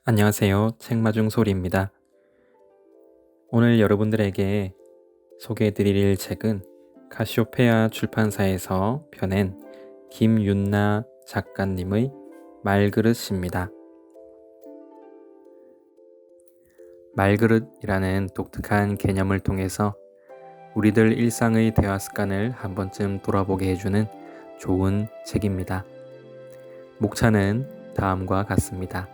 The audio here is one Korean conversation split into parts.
안녕하세요. 책마중 소리입니다. 오늘 여러분들에게 소개해드릴 책은 카시오페아 출판사에서 펴낸 김윤나 작가님의 말그릇입니다. 말그릇이라는 독특한 개념을 통해서 우리들 일상의 대화 습관을 한 번쯤 돌아보게 해주는 좋은 책입니다. 목차는 다음과 같습니다.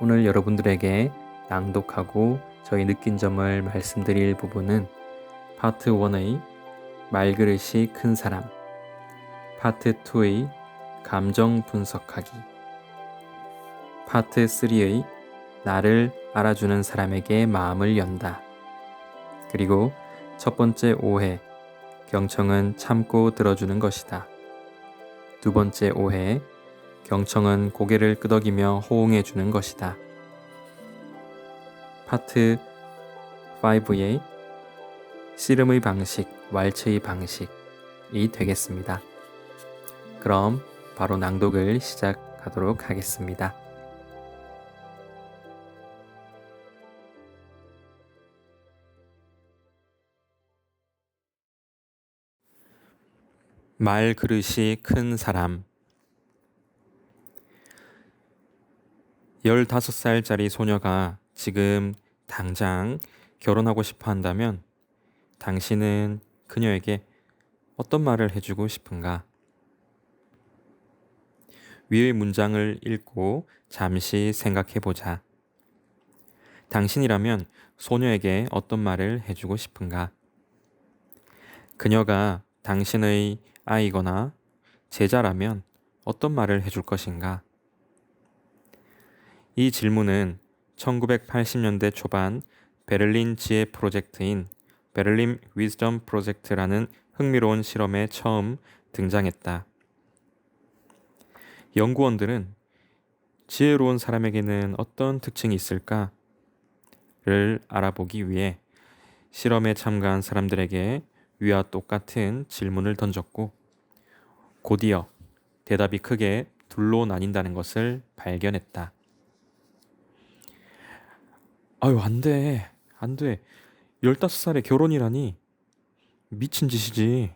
오늘 여러분들에게 낭독하고 저희 느낀 점을 말씀드릴 부분은 파트 1의 말그릇이 큰 사람, 파트 2의 감정 분석하기, 파트 3의 나를 알아주는 사람에게 마음을 연다, 그리고 첫 번째 오해, 경청은 참고 들어주는 것이다. 두 번째 오해, 경청은 고개를 끄덕이며 호응해 주는 것이다. 파트 5의 씨름의 방식, 왈츠의 방식이 되겠습니다. 그럼 바로 낭독을 시작하도록 하겠습니다. 말 그릇이 큰 사람. 15살짜리 소녀가 지금 당장 결혼하고 싶어 한다면 당신은 그녀에게 어떤 말을 해주고 싶은가? 위의 문장을 읽고 잠시 생각해 보자. 당신이라면 소녀에게 어떤 말을 해주고 싶은가? 그녀가 당신의 아이거나 제자라면 어떤 말을 해줄 것인가? 이 질문은 1980년대 초반 베를린 지혜 프로젝트인 베를린 위즈덤 프로젝트라는 흥미로운 실험에 처음 등장했다. 연구원들은 지혜로운 사람에게는 어떤 특징이 있을까를 알아보기 위해 실험에 참가한 사람들에게 위와 똑같은 질문을 던졌고 곧이어 대답이 크게 둘로 나뉜다는 것을 발견했다. 아유, 안 돼. 15살에 결혼이라니. 미친 짓이지.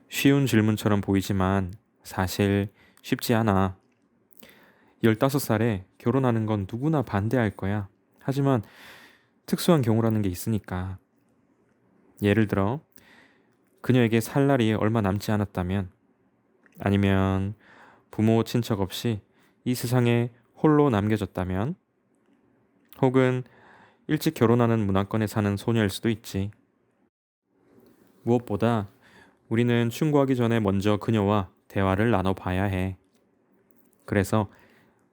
쉬운 질문처럼 보이지만 사실 쉽지 않아. 15살에 결혼하는 건 누구나 반대할 거야. 하지만 특수한 경우라는 게 있으니까. 예를 들어, 그녀에게 살 날이 얼마 남지 않았다면, 아니면 부모 친척 없이 이 세상에 홀로 남겨졌다면, 혹은 일찍 결혼하는 문화권에 사는 소녀일 수도 있지. 무엇보다 우리는 충고하기 전에 먼저 그녀와 대화를 나눠봐야 해. 그래서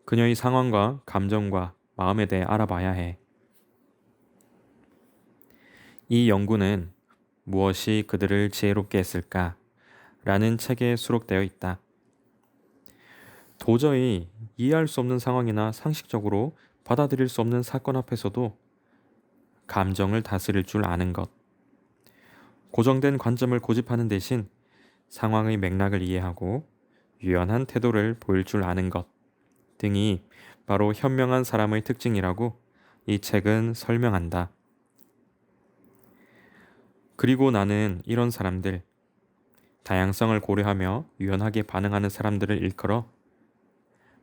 그녀의 상황과 감정과 마음에 대해 알아봐야 해. 이 연구는 무엇이 그들을 지혜롭게 했을까? 라는 책에 수록되어 있다. 도저히 이해할 수 없는 상황이나 상식적으로 받아들일 수 없는 사건 앞에서도 감정을 다스릴 줄 아는 것. 고정된 관점을 고집하는 대신 상황의 맥락을 이해하고 유연한 태도를 보일 줄 아는 것 등이 바로 현명한 사람의 특징이라고 이 책은 설명한다. 그리고 나는 이런 사람들, 다양성을 고려하며 유연하게 반응하는 사람들을 일컬어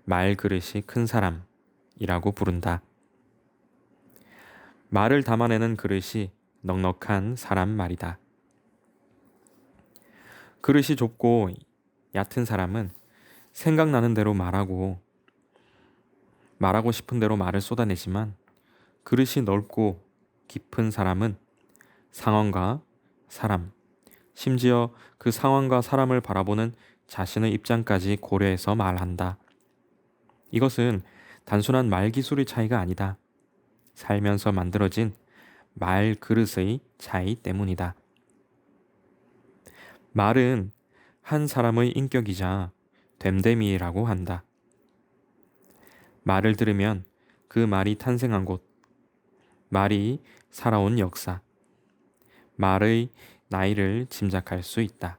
말그릇이 큰 사람이라고 부른다. 말을 담아내는 그릇이 넉넉한 사람 말이다. 그릇이 좁고 얕은 사람은 생각나는 대로 말하고 싶은 대로 말을 쏟아내지만 그릇이 넓고 깊은 사람은 상황과 사람, 심지어 그 상황과 사람을 바라보는 자신의 입장까지 고려해서 말한다. 이것은 단순한 말 기술의 차이가 아니다. 살면서 만들어진 말 그릇의 차이 때문이다. 말은 한 사람의 인격이자 됨됨이라고 한다. 말을 들으면 그 말이 탄생한 곳, 말이 살아온 역사, 말의 나이를 짐작할 수 있다.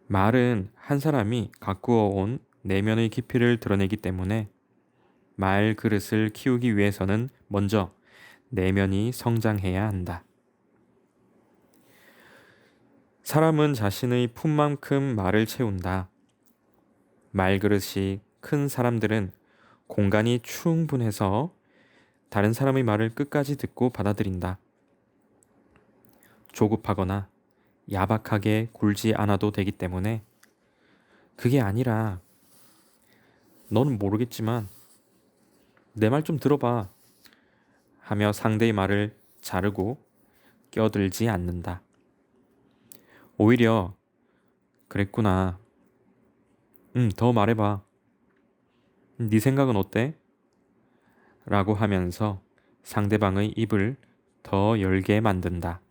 말은 한 사람이 가꾸어 온 내면의 깊이를 드러내기 때문에 말 그릇을 키우기 위해서는 먼저 내면이 성장해야 한다. 사람은 자신의 품만큼 말을 채운다. 말그릇이 큰 사람들은 공간이 충분해서 다른 사람의 말을 끝까지 듣고 받아들인다. 조급하거나 야박하게 굴지 않아도 되기 때문에 그게 아니라 너는 모르겠지만 내 말 좀 들어봐 하며 상대의 말을 자르고 껴들지 않는다. 오히려 그랬구나. 더 말해봐. 네 생각은 어때? 라고 하면서 상대방의 입을 더 열게 만든다.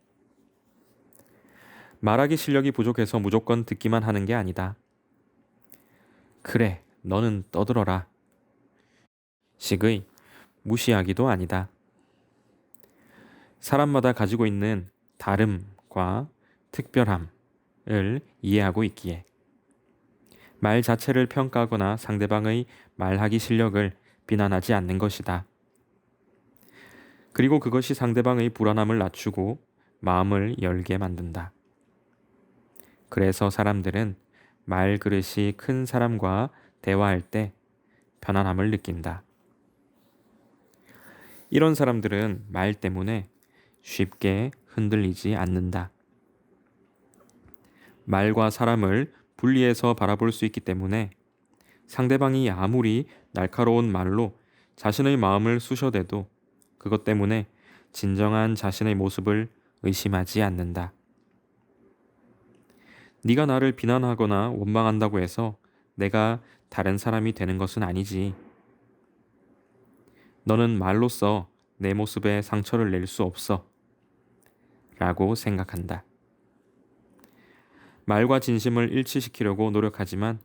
말하기 실력이 부족해서 무조건 듣기만 하는 게 아니다. 그래, 너는 떠들어라. 식의 무시하기도 아니다. 사람마다 가지고 있는 다름과 특별함을 이해하고 있기에 말 자체를 평가하거나 상대방의 말하기 실력을 비난하지 않는 것이다. 그리고 그것이 상대방의 불안함을 낮추고 마음을 열게 만든다. 그래서 사람들은 말 그릇이 큰 사람과 대화할 때 편안함을 느낀다. 이런 사람들은 말 때문에 쉽게 흔들리지 않는다. 말과 사람을 분리해서 바라볼 수 있기 때문에 상대방이 아무리 날카로운 말로 자신의 마음을 쑤셔대도 그것 때문에 진정한 자신의 모습을 의심하지 않는다. 네가 나를 비난하거나 원망한다고 해서 내가 다른 사람이 되는 것은 아니지. 너는 말로써 내 모습에 상처를 낼 수 없어. 라고 생각한다. 말과 진심을 일치시키려고 노력하지만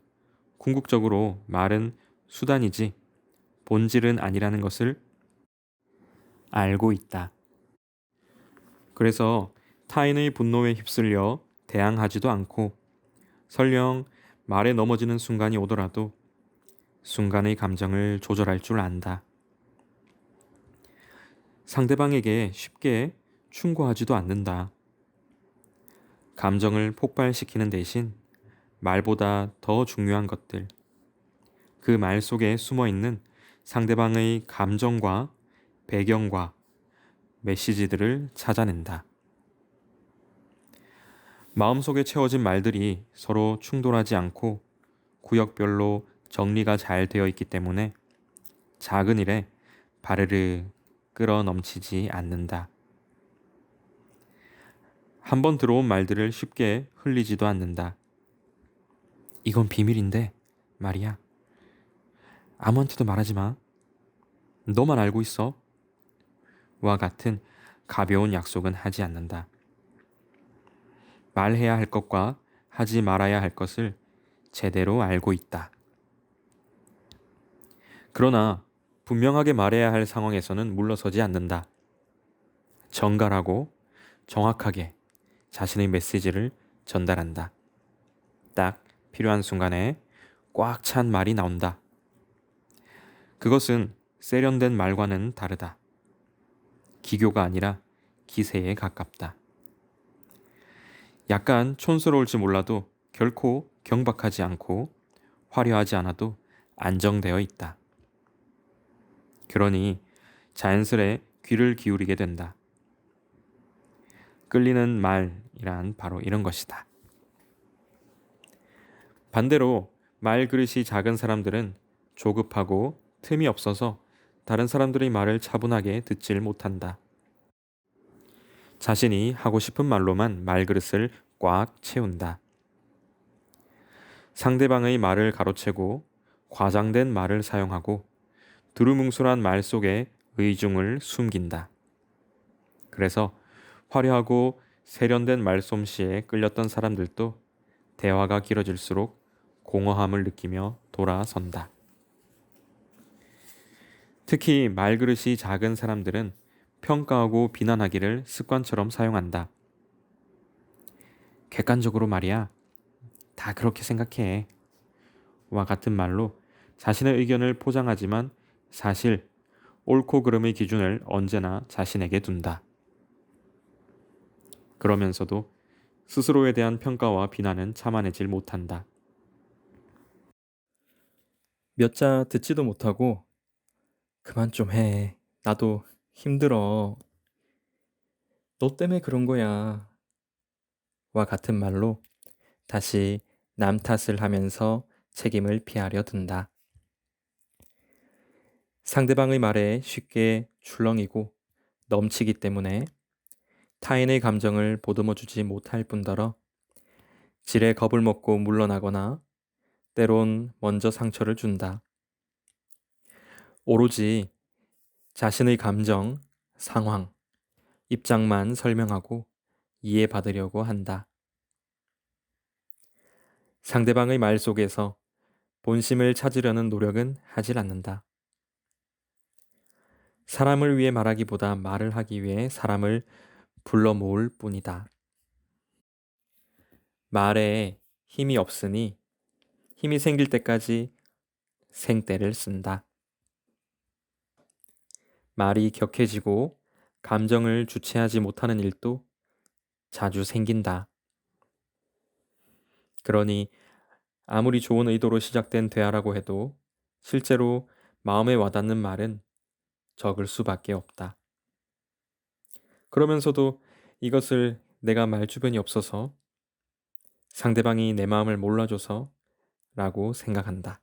궁극적으로 말은 수단이지 본질은 아니라는 것을 알고 있다. 그래서 타인의 분노에 휩쓸려 대항하지도 않고 설령 말에 넘어지는 순간이 오더라도 순간의 감정을 조절할 줄 안다. 상대방에게 쉽게 충고하지도 않는다. 감정을 폭발시키는 대신 말보다 더 중요한 것들, 그 말 속에 숨어 있는 상대방의 감정과 배경과 메시지들을 찾아낸다. 마음속에 채워진 말들이 서로 충돌하지 않고 구역별로 정리가 잘 되어 있기 때문에 작은 일에 바르르 끌어 넘치지 않는다. 한번 들어온 말들을 쉽게 흘리지도 않는다. 이건 비밀인데 말이야. 아무한테도 말하지 마. 너만 알고 있어. 와 같은 가벼운 약속은 하지 않는다. 말해야 할 것과 하지 말아야 할 것을 제대로 알고 있다. 그러나 분명하게 말해야 할 상황에서는 물러서지 않는다. 정갈하고 정확하게 자신의 메시지를 전달한다. 딱 필요한 순간에 꽉 찬 말이 나온다. 그것은 세련된 말과는 다르다. 기교가 아니라 기세에 가깝다. 약간 촌스러울지 몰라도 결코 경박하지 않고 화려하지 않아도 안정되어 있다. 그러니 자연스레 귀를 기울이게 된다. 끌리는 말이란 바로 이런 것이다. 반대로 말 그릇이 작은 사람들은 조급하고 틈이 없어서 다른 사람들의 말을 차분하게 듣질 못한다. 자신이 하고 싶은 말로만 말그릇을 꽉 채운다. 상대방의 말을 가로채고 과장된 말을 사용하고 두루뭉술한 말 속에 의중을 숨긴다. 그래서 화려하고 세련된 말솜씨에 끌렸던 사람들도 대화가 길어질수록 공허함을 느끼며 돌아선다. 특히 말그릇이 작은 사람들은 평가하고 비난하기를 습관처럼 사용한다. 객관적으로 말이야. 다 그렇게 생각해. 와 같은 말로 자신의 의견을 포장하지만 사실 옳고 그름의 기준을 언제나 자신에게 둔다. 그러면서도 스스로에 대한 평가와 비난은 참아내질 못한다. 몇 자 듣지도 못하고 그만 좀 해. 나도 힘들어. 너 때문에 그런 거야. 와 같은 말로 다시 남 탓을 하면서 책임을 피하려 든다. 상대방의 말에 쉽게 출렁이고 넘치기 때문에 타인의 감정을 보듬어 주지 못할 뿐더러 지레 겁을 먹고 물러나거나 때론 먼저 상처를 준다. 오로지 자신의 감정, 상황, 입장만 설명하고 이해받으려고 한다. 상대방의 말 속에서 본심을 찾으려는 노력은 하질 않는다. 사람을 위해 말하기보다 말을 하기 위해 사람을 불러 모을 뿐이다. 말에 힘이 없으니 힘이 생길 때까지 생떼를 쓴다. 말이 격해지고 감정을 주체하지 못하는 일도 자주 생긴다. 그러니 아무리 좋은 의도로 시작된 대화라고 해도 실제로 마음에 와닿는 말은 적을 수밖에 없다. 그러면서도 이것을 내가 말 주변이 없어서 상대방이 내 마음을 몰라줘서 라고 생각한다.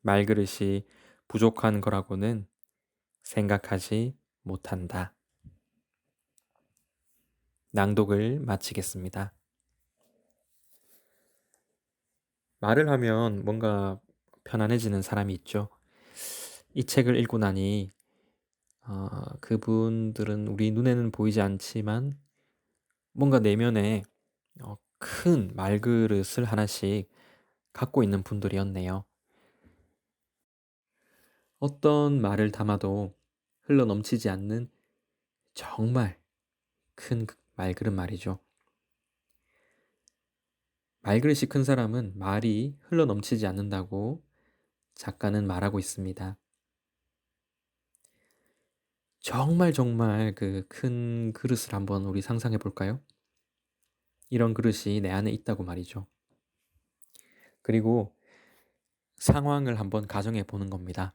말그릇이 부족한 거라고는 생각하지 못한다. 낭독을 마치겠습니다. 말을 하면 뭔가 편안해지는 사람이 있죠. 이 책을 읽고 나니 그분들은 우리 눈에는 보이지 않지만 뭔가 내면에 큰 말그릇을 하나씩 갖고 있는 분들이었네요. 어떤 말을 담아도 흘러 넘치지 않는 정말 큰 말그릇 말이죠. 말그릇이 큰 사람은 말이 흘러 넘치지 않는다고 작가는 말하고 있습니다. 정말 정말 그 큰 그릇을 한번 우리 상상해 볼까요? 이런 그릇이 내 안에 있다고 말이죠. 그리고 상황을 한번 가정해 보는 겁니다.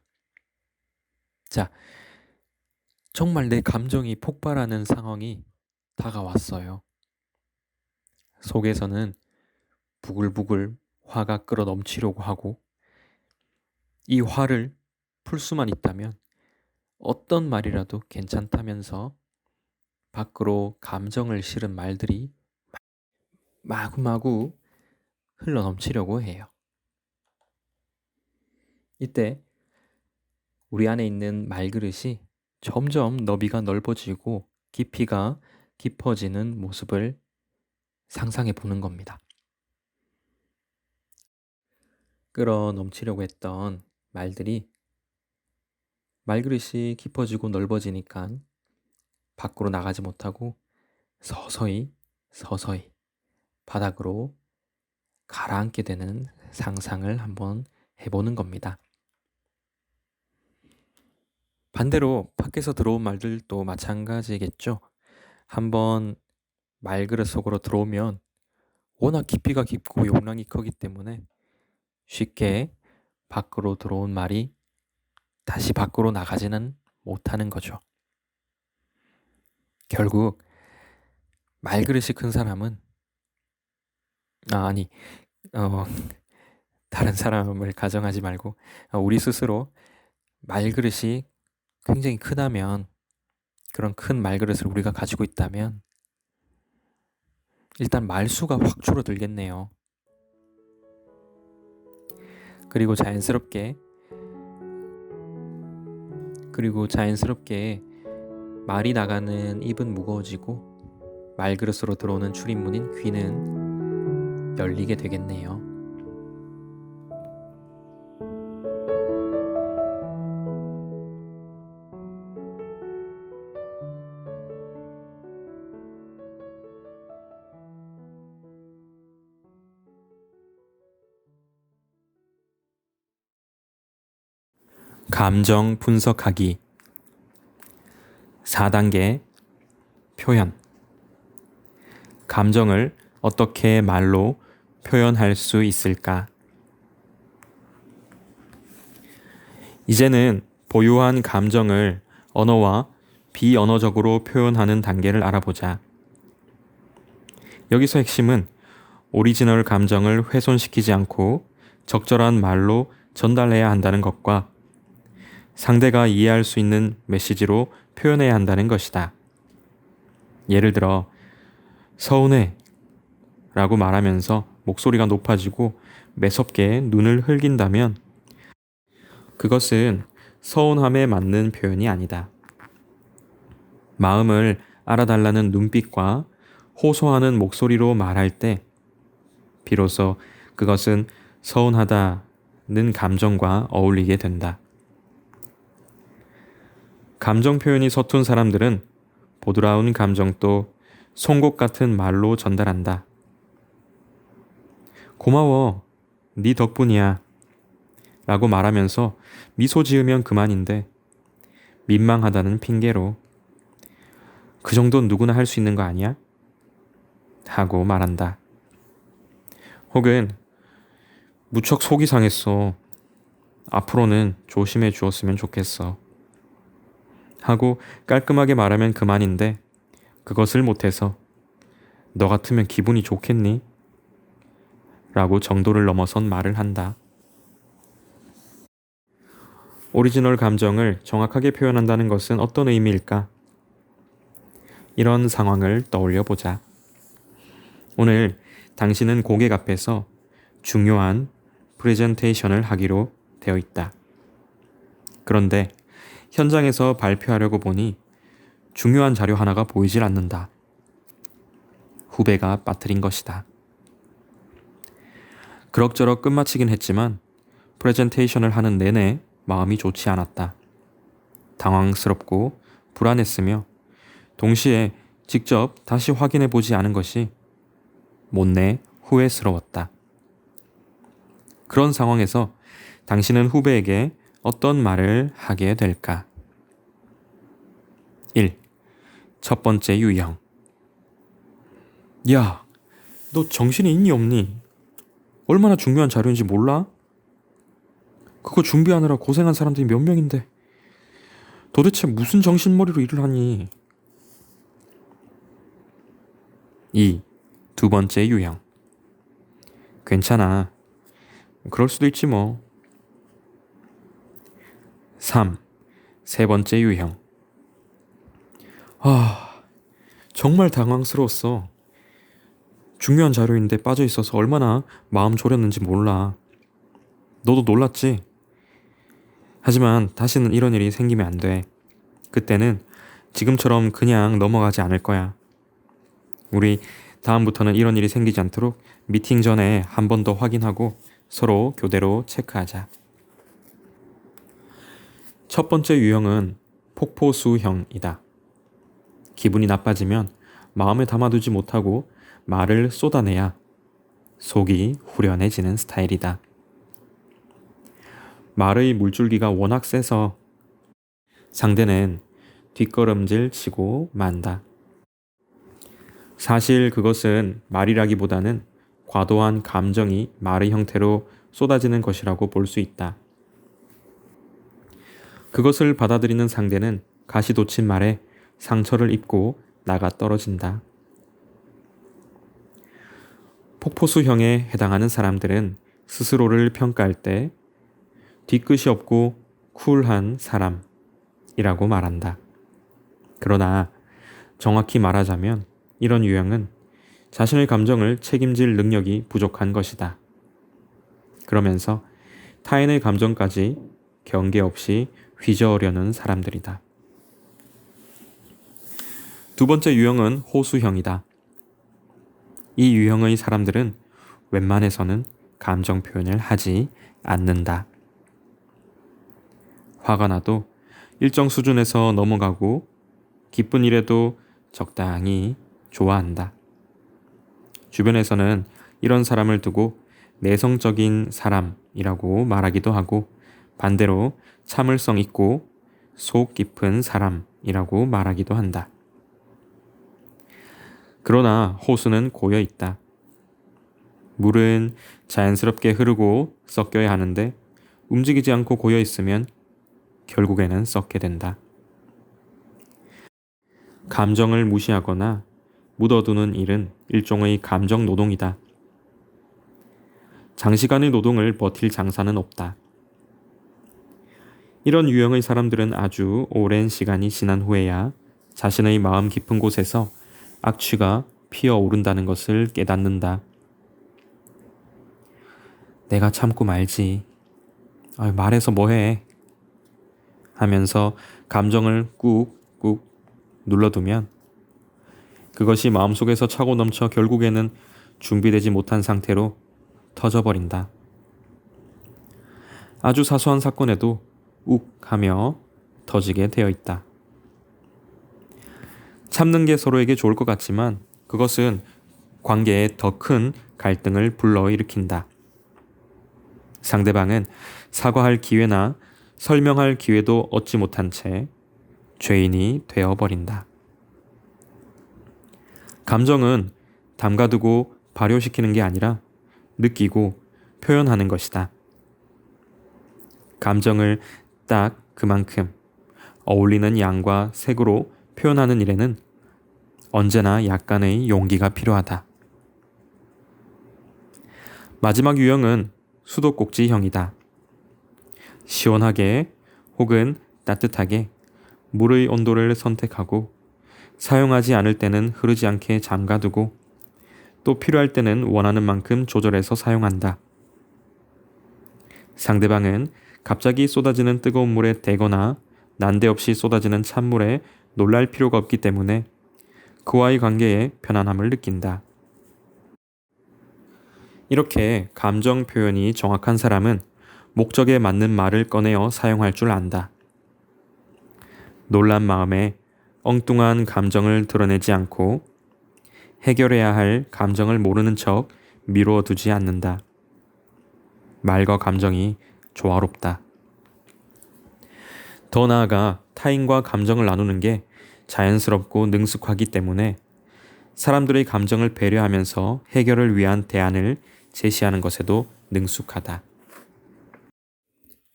자, 정말 내 감정이 폭발하는 상황이 다가왔어요. 속에서는 부글부글 화가 끓어 넘치려고 하고 이 화를 풀 수만 있다면 어떤 말이라도 괜찮다면서 밖으로 감정을 실은 말들이 마구마구 흘러 넘치려고 해요. 이때 우리 안에 있는 말그릇이 점점 너비가 넓어지고 깊이가 깊어지는 모습을 상상해 보는 겁니다. 끌어 넘치려고 했던 말들이 말그릇이 깊어지고 넓어지니까 밖으로 나가지 못하고 서서히 서서히 바닥으로 가라앉게 되는 상상을 한번 해보는 겁니다. 반대로 밖에서 들어온 말들도 마찬가지겠죠. 한번 말그릇 속으로 들어오면 워낙 깊이가 깊고 용량이 크기 때문에 쉽게 밖으로 들어온 말이 다시 밖으로 나가지는 못하는 거죠. 결국 말그릇이 큰 사람은 아니 어, 다른 사람을 가정하지 말고 우리 스스로 말그릇이 굉장히 크다면 그런 큰 말그릇을 우리가 가지고 있다면 일단 말수가 확 줄어들겠네요. 그리고 자연스럽게 말이 나가는 입은 무거워지고 말그릇으로 들어오는 출입문인 귀는 열리게 되겠네요. 감정 분석하기 4단계 표현. 감정을 어떻게 말로 표현할 수 있을까? 이제는 보유한 감정을 언어와 비언어적으로 표현하는 단계를 알아보자. 여기서 핵심은 오리지널 감정을 훼손시키지 않고 적절한 말로 전달해야 한다는 것과 상대가 이해할 수 있는 메시지로 표현해야 한다는 것이다. 예를 들어 서운해 라고 말하면서 목소리가 높아지고 매섭게 눈을 흘긴다면 그것은 서운함에 맞는 표현이 아니다. 마음을 알아달라는 눈빛과 호소하는 목소리로 말할 때 비로소 그것은 서운하다는 감정과 어울리게 된다. 감정 표현이 서툰 사람들은 보드라운 감정도 송곳 같은 말로 전달한다. 고마워, 네 덕분이야 라고 말하면서 미소 지으면 그만인데 민망하다는 핑계로 그 정도는 누구나 할 수 있는 거 아니야? 하고 말한다. 혹은 무척 속이 상했어. 앞으로는 조심해 주었으면 좋겠어. 하고 깔끔하게 말하면 그만인데 그것을 못해서 너 같으면 기분이 좋겠니? 라고 정도를 넘어선 말을 한다. 오리지널 감정을 정확하게 표현한다는 것은 어떤 의미일까? 이런 상황을 떠올려 보자. 오늘 당신은 고객 앞에서 중요한 프레젠테이션을 하기로 되어 있다. 그런데 현장에서 발표하려고 보니 중요한 자료 하나가 보이질 않는다. 후배가 빠뜨린 것이다. 그럭저럭 끝마치긴 했지만 프레젠테이션을 하는 내내 마음이 좋지 않았다. 당황스럽고 불안했으며 동시에 직접 다시 확인해 보지 않은 것이 못내 후회스러웠다. 그런 상황에서 당신은 후배에게 어떤 말을 하게 될까? 1. 첫 번째 유형. 야, 너 정신이 있니 없니? 얼마나 중요한 자료인지 몰라? 그거 준비하느라 고생한 사람들이 몇 명인데 도대체 무슨 정신머리로 일을 하니? 2. 두 번째 유형. 괜찮아. 그럴 수도 있지 뭐. 3. 세 번째 유형. 정말 당황스러웠어. 중요한 자료인데 빠져 있어서 얼마나 마음 졸였는지 몰라. 너도 놀랐지? 하지만 다시는 이런 일이 생기면 안 돼. 그때는 지금처럼 그냥 넘어가지 않을 거야. 우리 다음부터는 이런 일이 생기지 않도록 미팅 전에 한 번 더 확인하고 서로 교대로 체크하자. 첫 번째 유형은 폭포수형이다. 기분이 나빠지면 마음에 담아두지 못하고 말을 쏟아내야 속이 후련해지는 스타일이다. 말의 물줄기가 워낙 세서 상대는 뒷걸음질 치고 만다. 사실 그것은 말이라기보다는 과도한 감정이 말의 형태로 쏟아지는 것이라고 볼 수 있다. 그것을 받아들이는 상대는 가시돋친 말에 상처를 입고 나가 떨어진다. 폭포수형에 해당하는 사람들은 스스로를 평가할 때 뒤끝이 없고 쿨한 사람이라고 말한다. 그러나 정확히 말하자면 이런 유형은 자신의 감정을 책임질 능력이 부족한 것이다. 그러면서 타인의 감정까지 경계 없이 휘저으려는 사람들이다. 두 번째 유형은 호수형이다. 이 유형의 사람들은 웬만해서는 감정 표현을 하지 않는다. 화가 나도 일정 수준에서 넘어가고 기쁜 일에도 적당히 좋아한다. 주변에서는 이런 사람을 두고 내성적인 사람이라고 말하기도 하고 반대로 참을성 있고 속 깊은 사람이라고 말하기도 한다. 그러나 호수는 고여 있다. 물은 자연스럽게 흐르고 섞여야 하는데 움직이지 않고 고여 있으면 결국에는 썩게 된다. 감정을 무시하거나 묻어두는 일은 일종의 감정 노동이다. 장시간의 노동을 버틸 장사는 없다. 이런 유형의 사람들은 아주 오랜 시간이 지난 후에야 자신의 마음 깊은 곳에서 악취가 피어오른다는 것을 깨닫는다. 내가 참고 말지. 말해서 뭐해. 하면서 감정을 꾹꾹 눌러두면 그것이 마음속에서 차고 넘쳐 결국에는 준비되지 못한 상태로 터져버린다. 아주 사소한 사건에도 욱 하며 터지게 되어 있다. 참는 게 서로에게 좋을 것 같지만 그것은 관계에 더 큰 갈등을 불러일으킨다. 상대방은 사과할 기회나 설명할 기회도 얻지 못한 채 죄인이 되어버린다. 감정은 담가두고 발효시키는 게 아니라 느끼고 표현하는 것이다. 감정을 딱 그만큼 어울리는 양과 색으로 표현하는 일에는 언제나 약간의 용기가 필요하다. 마지막 유형은 수도꼭지형이다. 시원하게 혹은 따뜻하게 물의 온도를 선택하고 사용하지 않을 때는 흐르지 않게 잠가두고 또 필요할 때는 원하는 만큼 조절해서 사용한다. 상대방은 갑자기 쏟아지는 뜨거운 물에 대거나 난데없이 쏟아지는 찬물에 놀랄 필요가 없기 때문에 그와의 관계에 편안함을 느낀다. 이렇게 감정 표현이 정확한 사람은 목적에 맞는 말을 꺼내어 사용할 줄 안다. 놀란 마음에 엉뚱한 감정을 드러내지 않고 해결해야 할 감정을 모르는 척 미뤄두지 않는다. 말과 감정이 조화롭다. 더 나아가 타인과 감정을 나누는 게 자연스럽고 능숙하기 때문에 사람들의 감정을 배려하면서 해결을 위한 대안을 제시하는 것에도 능숙하다.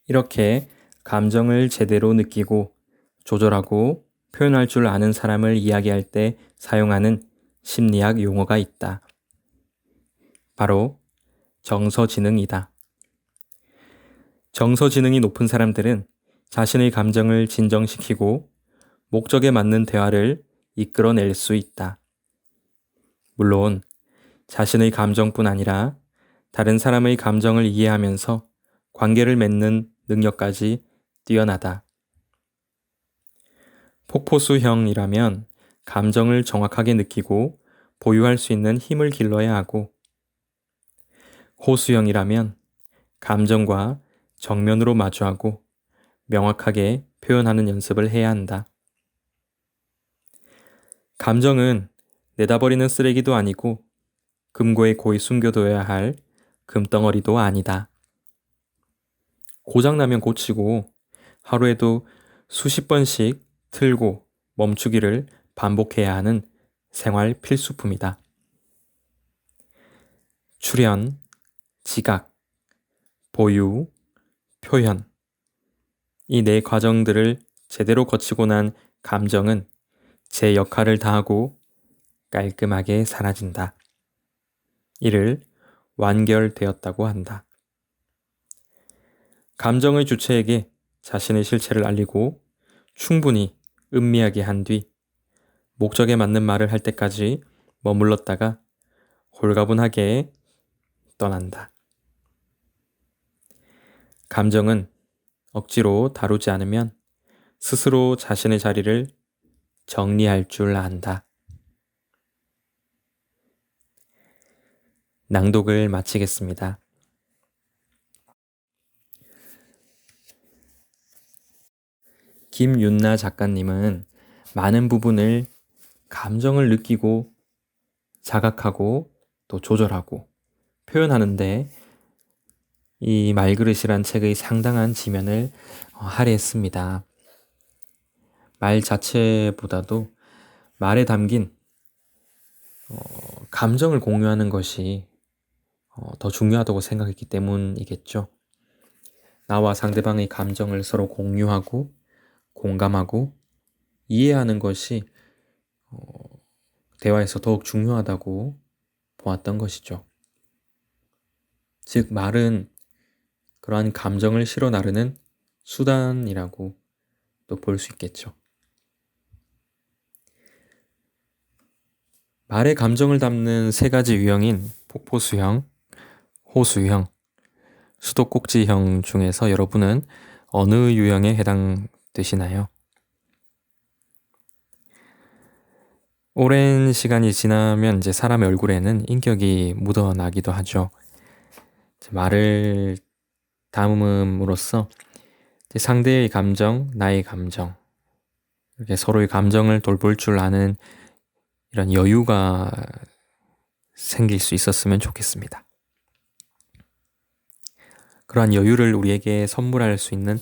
이렇게 감정을 제대로 느끼고 조절하고 표현할 줄 아는 사람을 이야기할 때 사용하는 심리학 용어가 있다. 바로 정서지능이다. 정서지능이 높은 사람들은 자신의 감정을 진정시키고 목적에 맞는 대화를 이끌어낼 수 있다. 물론 자신의 감정뿐 아니라 다른 사람의 감정을 이해하면서 관계를 맺는 능력까지 뛰어나다. 폭포수형이라면 감정을 정확하게 느끼고 보유할 수 있는 힘을 길러야 하고, 호수형이라면 감정과 정면으로 마주하고 명확하게 표현하는 연습을 해야 한다. 감정은 내다버리는 쓰레기도 아니고 금고에 고이 숨겨둬야 할 금덩어리도 아니다. 고장나면 고치고 하루에도 수십 번씩 틀고 멈추기를 반복해야 하는 생활 필수품이다. 출현, 지각, 보유, 표현. 이 네 과정들을 제대로 거치고 난 감정은 제 역할을 다하고 깔끔하게 사라진다. 이를 완결되었다고 한다. 감정의 주체에게 자신의 실체를 알리고 충분히 음미하게 한 뒤 목적에 맞는 말을 할 때까지 머물렀다가 홀가분하게 떠난다. 감정은 억지로 다루지 않으면 스스로 자신의 자리를 정리할 줄 안다. 낭독을 마치겠습니다. 김윤나 작가님은 많은 부분을 감정을 느끼고 자각하고 또 조절하고 표현하는데 이 말그릇이란 책의 상당한 지면을 할애했습니다. 말 자체보다도 말에 담긴 감정을 공유하는 것이 더 중요하다고 생각했기 때문이겠죠. 나와 상대방의 감정을 서로 공유하고 공감하고 이해하는 것이 대화에서 더욱 중요하다고 보았던 것이죠. 즉, 말은 그러한 감정을 실어 나르는 수단이라고 또 볼 수 있겠죠. 말의 감정을 담는 세 가지 유형인 폭포수형, 호수형, 수도꼭지형 중에서 여러분은 어느 유형에 해당되시나요? 오랜 시간이 지나면 이제 사람의 얼굴에는 인격이 묻어나기도 하죠. 말을 담음으로써 상대의 감정, 나의 감정, 이렇게 서로의 감정을 돌볼 줄 아는 이런 여유가 생길 수 있었으면 좋겠습니다. 그러한 여유를 우리에게 선물할 수 있는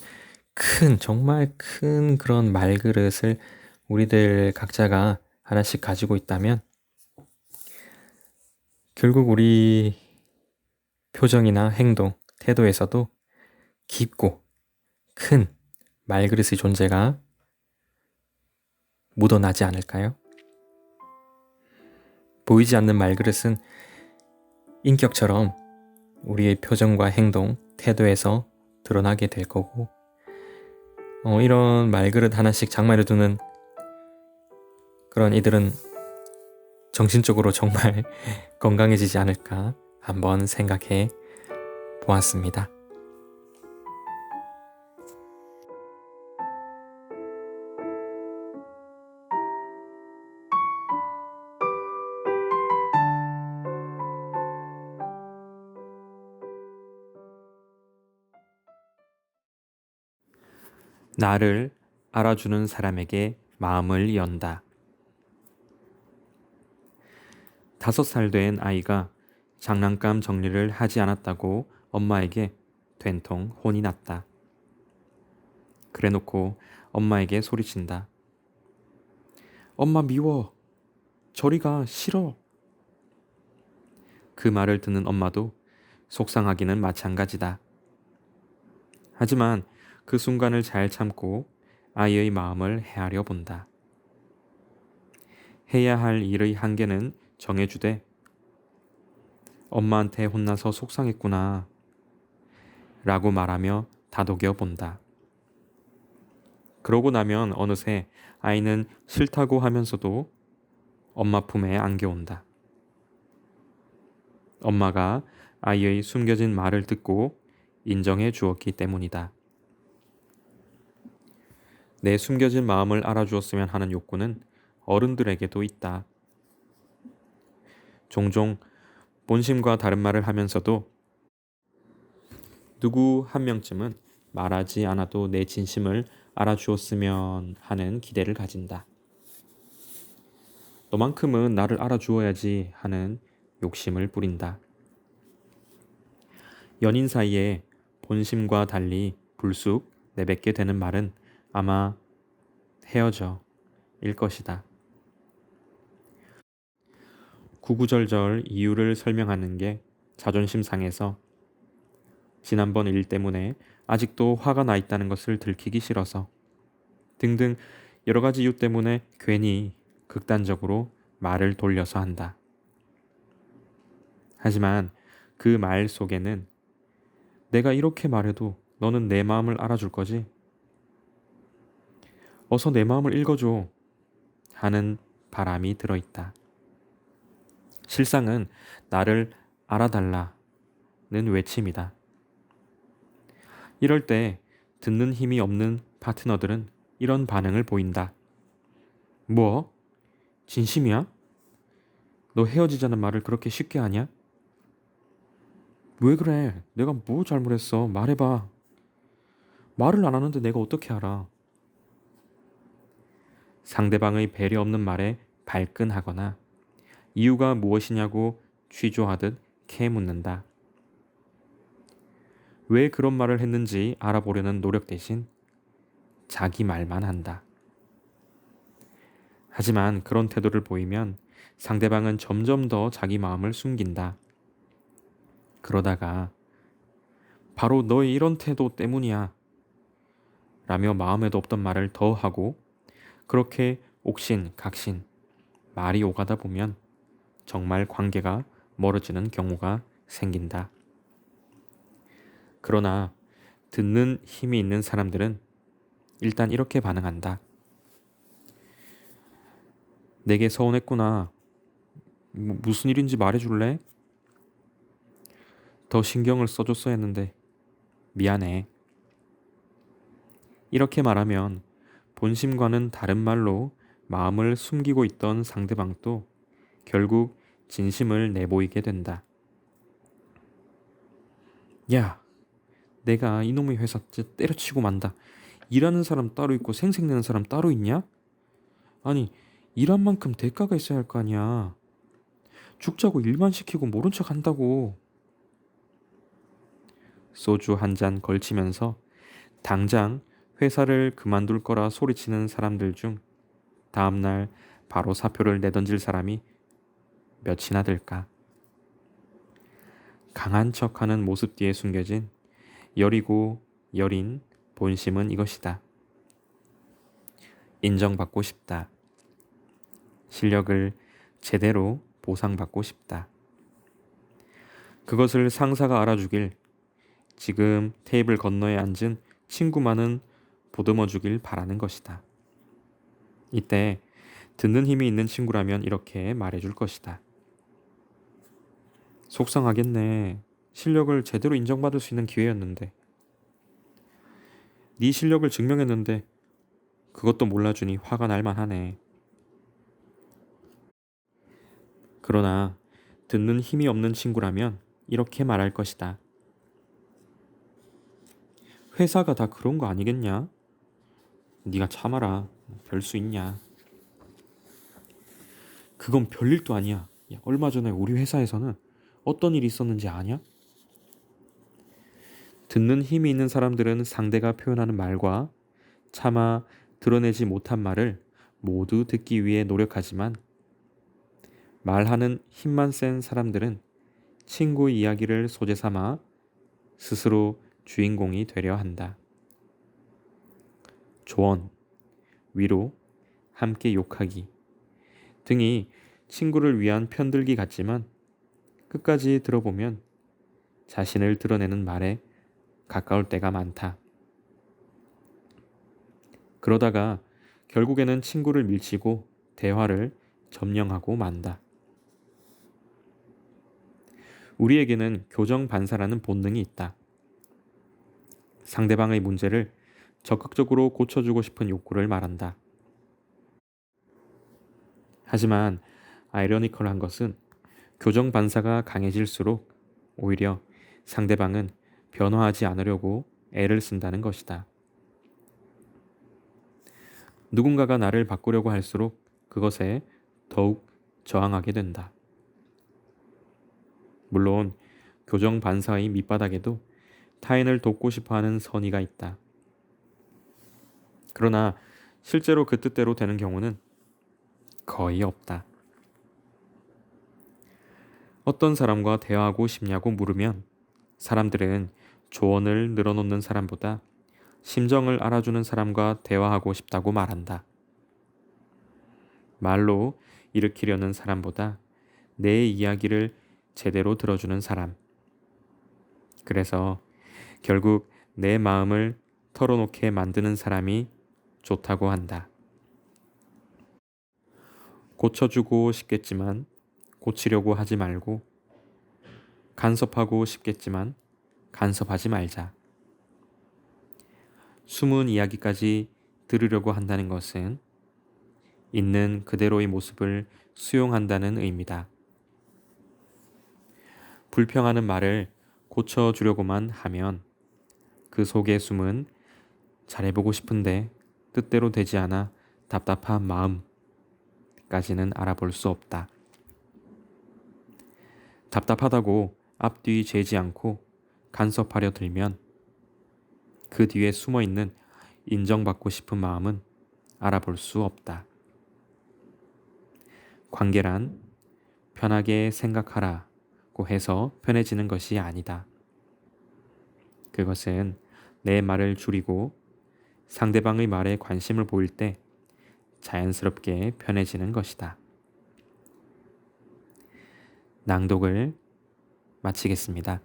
정말 큰 그런 말그릇을 우리들 각자가 하나씩 가지고 있다면 결국 우리 표정이나 행동, 태도에서도 깊고 큰 말그릇의 존재가 묻어나지 않을까요? 보이지 않는 말그릇은 인격처럼 우리의 표정과 행동, 태도에서 드러나게 될 거고 이런 말그릇 하나씩 장만해 두는 그런 이들은 정신적으로 정말 건강해지지 않을까 한번 생각해 보았습니다. 나를 알아주는 사람에게 마음을 연다. 5살 된 아이가 장난감 정리를 하지 않았다고 엄마에게 된통 혼이 났다. 그래놓고 엄마에게 소리친다. 엄마 미워. 저리 가. 싫어. 그 말을 듣는 엄마도 속상하기는 마찬가지다. 하지만 그 순간을 잘 참고 아이의 마음을 헤아려 본다. 해야 할 일의 한계는 정해주되 엄마한테 혼나서 속상했구나 라고 말하며 다독여 본다. 그러고 나면 어느새 아이는 싫다고 하면서도 엄마 품에 안겨온다. 엄마가 아이의 숨겨진 말을 듣고 인정해 주었기 때문이다. 내 숨겨진 마음을 알아주었으면 하는 욕구는 어른들에게도 있다. 종종 본심과 다른 말을 하면서도 누구 한 명쯤은 말하지 않아도 내 진심을 알아주었으면 하는 기대를 가진다. 너만큼은 나를 알아주어야지 하는 욕심을 부린다. 연인 사이에 본심과 달리 불쑥 내뱉게 되는 말은 아마 헤어져 일 것이다. 구구절절 이유를 설명하는 게 자존심 상해서 지난번 일 때문에 아직도 화가 나 있다는 것을 들키기 싫어서 등등 여러 가지 이유 때문에 괜히 극단적으로 말을 돌려서 한다. 하지만 그 말 속에는 내가 이렇게 말해도 너는 내 마음을 알아줄 거지? 어서 내 마음을 읽어줘 하는 바람이 들어있다. 실상은 나를 알아달라는 외침이다. 이럴 때 듣는 힘이 없는 파트너들은 이런 반응을 보인다. 뭐? 진심이야? 너 헤어지자는 말을 그렇게 쉽게 하냐? 왜 그래? 내가 뭐 잘못했어? 말해봐. 말을 안 하는데 내가 어떻게 알아? 상대방의 배려 없는 말에 발끈하거나 이유가 무엇이냐고 취조하듯 캐묻는다. 왜 그런 말을 했는지 알아보려는 노력 대신 자기 말만 한다. 하지만 그런 태도를 보이면 상대방은 점점 더 자기 마음을 숨긴다. 그러다가 바로 너의 이런 태도 때문이야 라며 마음에도 없던 말을 더 하고, 그렇게 옥신각신 말이 오가다 보면 정말 관계가 멀어지는 경우가 생긴다. 그러나 듣는 힘이 있는 사람들은 일단 이렇게 반응한다. 내게 서운했구나. 무슨 일인지 말해줄래? 더 신경을 써줬어야 했는데 미안해. 이렇게 말하면 본심과는 다른 말로 마음을 숨기고 있던 상대방도 결국 진심을 내보이게 된다. 야, 내가 이놈의 회사 진짜 때려치고 만다. 일하는 사람 따로 있고 생색내는 사람 따로 있냐? 아니, 일한 만큼 대가가 있어야 할 거 아니야. 죽자고 일만 시키고 모른 척 한다고. 소주 한 잔 걸치면서 당장 회사를 그만둘 거라 소리치는 사람들 중 다음날 바로 사표를 내던질 사람이 몇이나 될까? 강한 척하는 모습 뒤에 숨겨진 여리고 여린 본심은 이것이다. 인정받고 싶다. 실력을 제대로 보상받고 싶다. 그것을 상사가 알아주길, 지금 테이블 건너에 앉은 친구만은 보듬어 주길 바라는 것이다. 이때 듣는 힘이 있는 친구라면 이렇게 말해줄 것이다. 속상하겠네. 실력을 제대로 인정받을 수 있는 기회였는데. 네 실력을 증명했는데 그것도 몰라주니 화가 날 만하네. 그러나 듣는 힘이 없는 친구라면 이렇게 말할 것이다. 회사가 다 그런 거 아니겠냐? 네가 참아라. 별 수 있냐? 그건 별일도 아니야. 야, 얼마 전에 우리 회사에서는 어떤 일이 있었는지 아냐? 듣는 힘이 있는 사람들은 상대가 표현하는 말과 차마 드러내지 못한 말을 모두 듣기 위해 노력하지만, 말하는 힘만 센 사람들은 친구의 이야기를 소재 삼아 스스로 주인공이 되려 한다. 조언, 위로, 함께 욕하기 등이 친구를 위한 편들기 같지만 끝까지 들어보면 자신을 드러내는 말에 가까울 때가 많다. 그러다가 결국에는 친구를 밀치고 대화를 점령하고 만다. 우리에게는 교정 반사라는 본능이 있다. 상대방의 문제를 적극적으로 고쳐주고 싶은 욕구를 말한다. 하지만 아이러니컬한 것은 교정 반사가 강해질수록 오히려 상대방은 변화하지 않으려고 애를 쓴다는 것이다. 누군가가 나를 바꾸려고 할수록 그것에 더욱 저항하게 된다. 물론 교정 반사의 밑바닥에도 타인을 돕고 싶어하는 선의가 있다. 그러나 실제로 그 뜻대로 되는 경우는 거의 없다. 어떤 사람과 대화하고 싶냐고 물으면 사람들은 조언을 늘어놓는 사람보다 심정을 알아주는 사람과 대화하고 싶다고 말한다. 말로 일으키려는 사람보다 내 이야기를 제대로 들어주는 사람. 그래서 결국 내 마음을 털어놓게 만드는 사람이 좋다고 한다. 고쳐주고 싶겠지만 고치려고 하지 말고, 간섭하고 싶겠지만 간섭하지 말자. 숨은 이야기까지 들으려고 한다는 것은 있는 그대로의 모습을 수용한다는 의미다. 불평하는 말을 고쳐주려고만 하면 그 속에 숨은 잘해보고 싶은데 뜻대로 되지 않아 답답한 마음까지는 알아볼 수 없다. 답답하다고 앞뒤 재지 않고 간섭하려 들면 그 뒤에 숨어 있는 인정받고 싶은 마음은 알아볼 수 없다. 관계란 편하게 생각하라고 해서 편해지는 것이 아니다. 그것은 내 말을 줄이고 상대방의 말에 관심을 보일 때 자연스럽게 편해지는 것이다. 낭독을 마치겠습니다.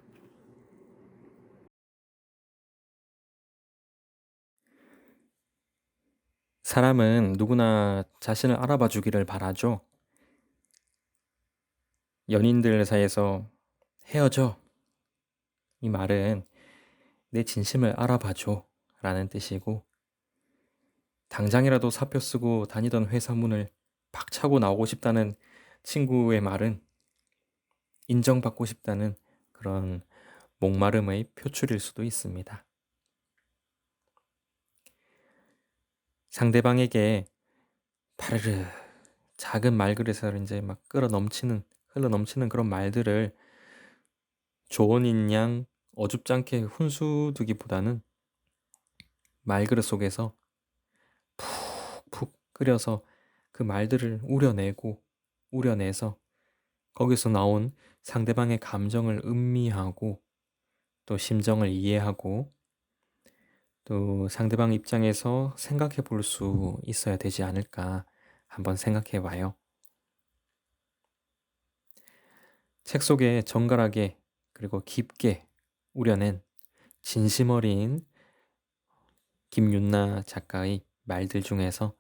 사람은 누구나 자신을 알아봐 주기를 바라죠. 연인들 사이에서 헤어져. 이 말은 내 진심을 알아봐 줘 라는 뜻이고, 당장이라도 사표 쓰고 다니던 회사 문을 박차고 나오고 싶다는 친구의 말은 인정받고 싶다는 그런 목마름의 표출일 수도 있습니다. 상대방에게 파르르 작은 말그릇을 이제 막 흘러넘치는 그런 말들을 조언인 양 어줍지 않게 훈수두기보다는 말그릇 속에서 푹푹 끓여서 그 말들을 우려내서 거기서 나온 상대방의 감정을 음미하고 또 심정을 이해하고 또 상대방 입장에서 생각해 볼 수 있어야 되지 않을까 한번 생각해 봐요. 책 속에 정갈하게 그리고 깊게 우려낸 진심 어린 김윤나 작가의 말들 중에서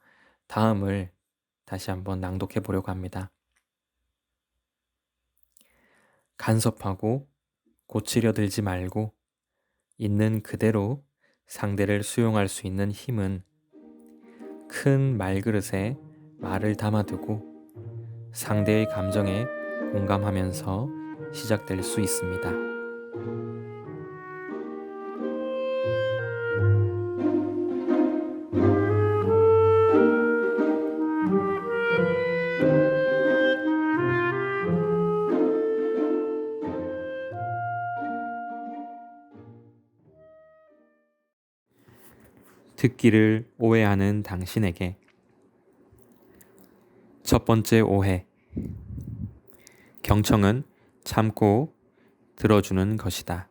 다음을 다시 한번 낭독해 보려고 합니다. 간섭하고 고치려 들지 말고 있는 그대로 상대를 수용할 수 있는 힘은 큰 말그릇에 말을 담아두고 상대의 감정에 공감하면서 시작될 수 있습니다. 듣기를 오해하는 당신에게. 첫 번째 오해. 경청은 참고 들어주는 것이다.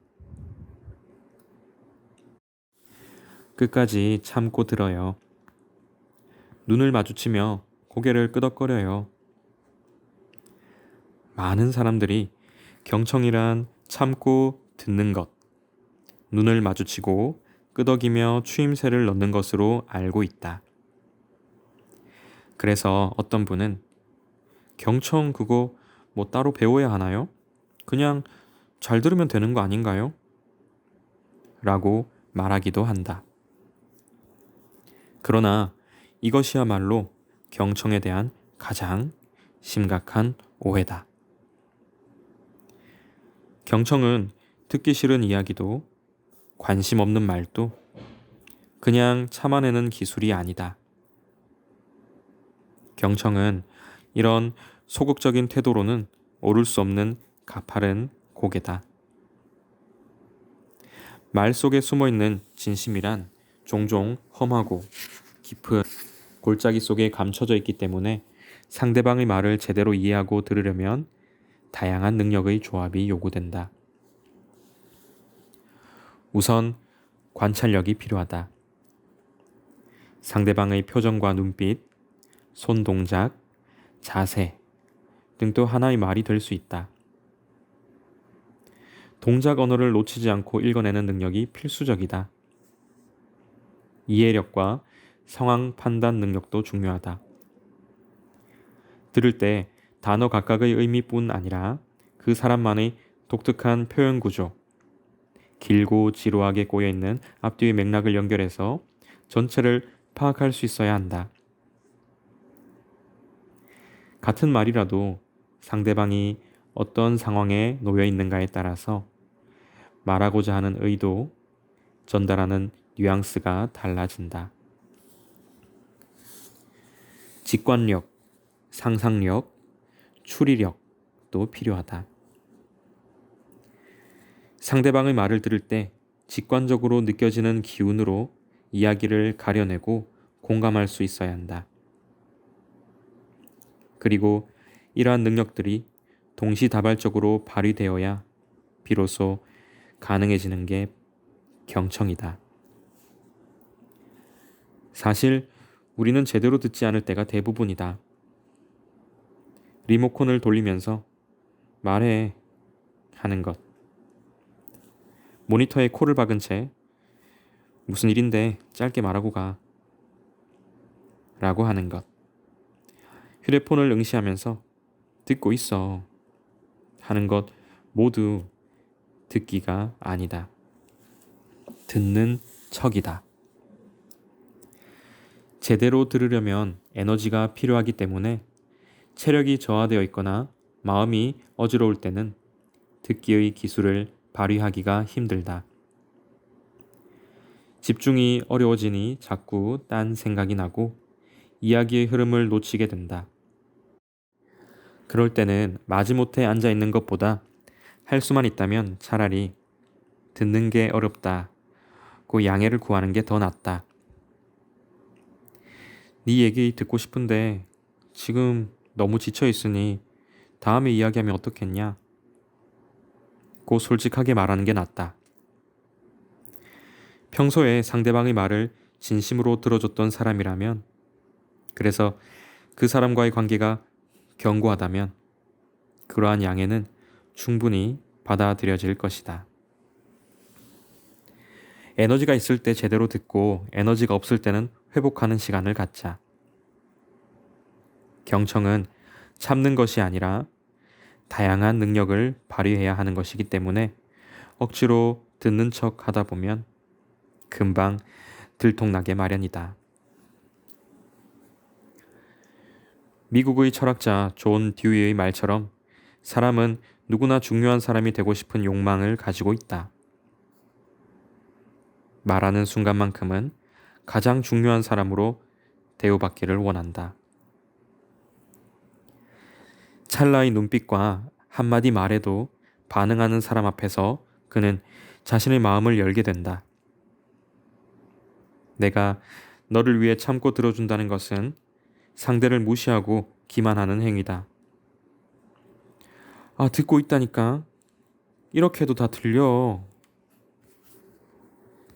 끝까지 참고 들어요. 눈을 마주치며 고개를 끄덕거려요. 많은 사람들이 경청이란 참고 듣는 것, 눈을 마주치고 끄덕이며 추임새를 넣는 것으로 알고 있다. 그래서 어떤 분은 경청 그거 뭐 따로 배워야 하나요? 그냥 잘 들으면 되는 거 아닌가요? 라고 말하기도 한다. 그러나 이것이야말로 경청에 대한 가장 심각한 오해다. 경청은 듣기 싫은 이야기도 관심 없는 말도 그냥 참아내는 기술이 아니다. 경청은 이런 소극적인 태도로는 오를 수 없는 가파른 고개다. 말 속에 숨어있는 진심이란 종종 험하고 깊은 골짜기 속에 감춰져 있기 때문에 상대방의 말을 제대로 이해하고 들으려면 다양한 능력의 조합이 요구된다. 우선 관찰력이 필요하다. 상대방의 표정과 눈빛, 손 동작, 자세 등도 하나의 말이 될 수 있다. 동작 언어를 놓치지 않고 읽어내는 능력이 필수적이다. 이해력과 상황 판단 능력도 중요하다. 들을 때 단어 각각의 의미뿐 아니라 그 사람만의 독특한 표현 구조, 길고 지루하게 꼬여있는 앞뒤의 맥락을 연결해서 전체를 파악할 수 있어야 한다. 같은 말이라도 상대방이 어떤 상황에 놓여 있는가에 따라서 말하고자 하는 의도, 전달하는 뉘앙스가 달라진다. 직관력, 상상력, 추리력도 필요하다. 상대방의 말을 들을 때 직관적으로 느껴지는 기운으로 이야기를 가려내고 공감할 수 있어야 한다. 그리고 이러한 능력들이 동시다발적으로 발휘되어야 비로소 가능해지는 게 경청이다. 사실 우리는 제대로 듣지 않을 때가 대부분이다. 리모컨을 돌리면서 말해 하는 것. 모니터에 코를 박은 채 무슨 일인데 짧게 말하고 가 라고 하는 것. 휴대폰을 응시하면서 듣고 있어 하는 것 모두 듣기가 아니다. 듣는 척이다. 제대로 들으려면 에너지가 필요하기 때문에 체력이 저하되어 있거나 마음이 어지러울 때는 듣기의 기술을 발휘하기가 힘들다. 집중이 어려워지니 자꾸 딴 생각이 나고 이야기의 흐름을 놓치게 된다. 그럴 때는 마지못해 앉아 있는 것보다 할 수만 있다면 차라리 듣는 게 어렵다고 양해를 구하는 게 더 낫다. 네 얘기 듣고 싶은데 지금 너무 지쳐 있으니 다음에 이야기하면 어떻겠냐? 고 솔직하게 말하는 게 낫다. 평소에 상대방의 말을 진심으로 들어줬던 사람이라면, 그래서 그 사람과의 관계가 견고하다면 그러한 양해는 충분히 받아들여질 것이다. 에너지가 있을 때 제대로 듣고 에너지가 없을 때는 회복하는 시간을 갖자. 경청은 참는 것이 아니라 다양한 능력을 발휘해야 하는 것이기 때문에 억지로 듣는 척 하다 보면 금방 들통나게 마련이다. 미국의 철학자 존 듀이의 말처럼 사람은 누구나 중요한 사람이 되고 싶은 욕망을 가지고 있다. 말하는 순간만큼은 가장 중요한 사람으로 대우받기를 원한다. 찰나의 눈빛과 한마디 말에도 반응하는 사람 앞에서 그는 자신의 마음을 열게 된다. 내가 너를 위해 참고 들어준다는 것은 상대를 무시하고 기만하는 행위다. 아, 듣고 있다니까. 이렇게 해도 다 들려.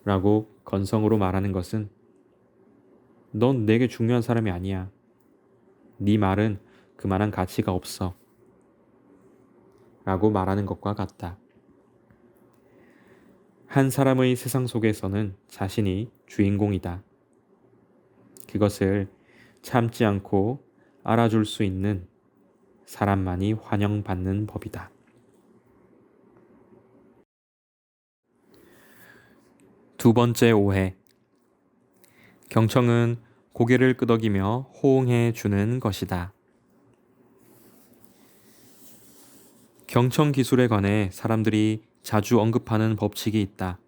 라고 건성으로 말하는 것은 넌 내게 중요한 사람이 아니야. 네 말은 그만한 가치가 없어. 라고 말하는 것과 같다. 한 사람의 세상 속에서는 자신이 주인공이다. 그것을 참지 않고 알아줄 수 있는 사람만이 환영받는 법이다. 두 번째 오해. 경청은 고개를 끄덕이며 호응해 주는 것이다. 경청 기술에 관해 사람들이 자주 언급하는 법칙이 있다.